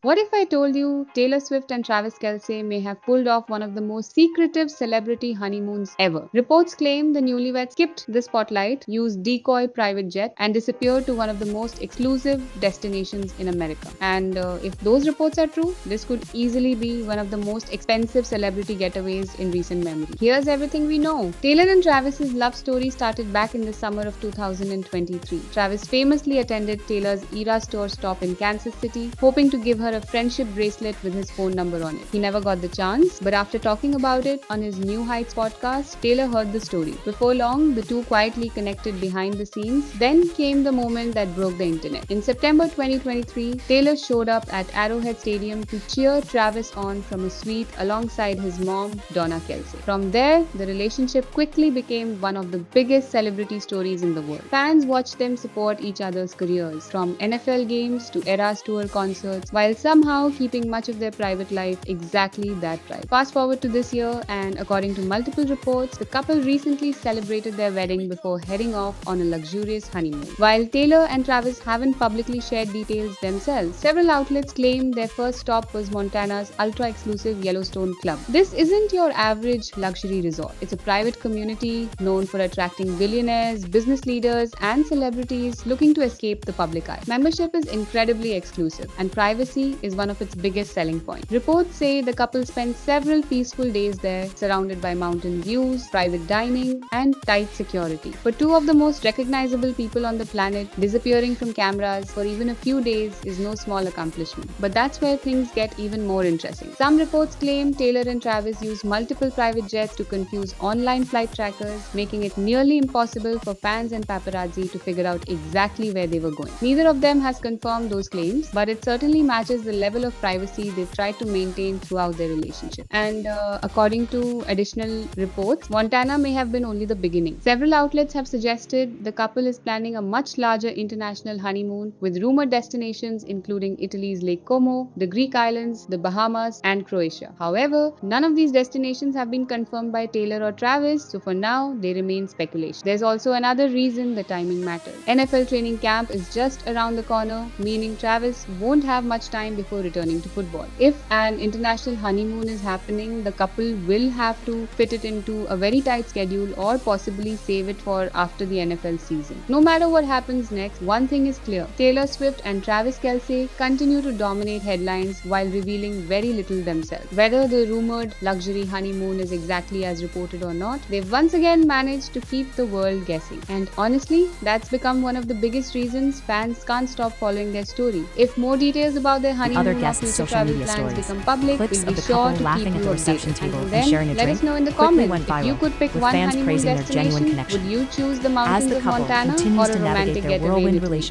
What if I told you Taylor Swift and Travis Kelce may have pulled off one of the most secretive celebrity honeymoons ever? Reports claim the newlyweds skipped the spotlight, used decoy private jet, and disappeared to one of the most exclusive destinations in America. And if those reports are true, this could easily be one of the most expensive celebrity getaways in recent memory. Here's everything we know. Taylor and Travis's love story started back in the summer of 2023. Travis famously attended Taylor's Eras Tour stop in Kansas City, hoping to give her a friendship bracelet with his phone number on it. He never got the chance, but after talking about it on his New Heights podcast, Taylor heard the story. Before long, the two quietly connected behind the scenes. Then came the moment that broke the internet. In September 2023, Taylor showed up at Arrowhead Stadium to cheer Travis on from a suite alongside his mom, Donna Kelce. From there, the relationship quickly became one of the biggest celebrity stories in the world. Fans watched them support each other's careers, from NFL games to Eras Tour concerts, while somehow keeping much of their private life exactly that private. Fast forward to this year, and according to multiple reports, the couple recently celebrated their wedding before heading off on a luxurious honeymoon. While Taylor and Travis haven't publicly shared details themselves, several outlets claim their first stop was Montana's ultra-exclusive Yellowstone Club. This isn't your average luxury resort. It's a private community known for attracting billionaires, business leaders, and celebrities looking to escape the public eye. Membership is incredibly exclusive, and privacy is one of its biggest selling points. Reports say the couple spent several peaceful days there, surrounded by mountain views, private dining, and tight security. For two of the most recognizable people on the planet, disappearing from cameras for even a few days is no small accomplishment. But that's where things get even more interesting. Some reports claim Taylor and Travis used multiple private jets to confuse online flight trackers, making it nearly impossible for fans and paparazzi to figure out exactly where they were going. Neither of them has confirmed those claims, but it certainly matches the level of privacy they've tried to maintain throughout their relationship. And according to additional reports, Montana may have been only the beginning. Several outlets have suggested the couple is planning a much larger international honeymoon with rumored destinations including Italy's Lake Como, the Greek islands, the Bahamas, and Croatia. However, none of these destinations have been confirmed by Taylor or Travis, so for now, they remain speculation. There's also another reason the timing matters. NFL training camp is just around the corner, meaning Travis won't have much time before returning to football. If an international honeymoon is happening, the couple will have to fit it into a very tight schedule or possibly save it for after the NFL season. No matter what happens next, one thing is clear. Taylor Swift and Travis Kelce continue to dominate headlines while revealing very little themselves. Whether the rumored luxury honeymoon is exactly as reported or not, they've once again managed to keep the world guessing. And honestly, that's become one of the biggest reasons fans can't stop following their story. If more details about their honeymoon Other or guests' future social travel media plans stories. become public, Clips we'll of be the sure couple to laughing keep at you the reception updated. table Until and then, sharing a let drink us know in the quickly comments. went If viral, you could pick with one fans honeymoon praising their genuine destination, connection. would you choose the As mountains the of couple Montana or continues a to navigate romantic their getaway in whirlwind Italy? relationship,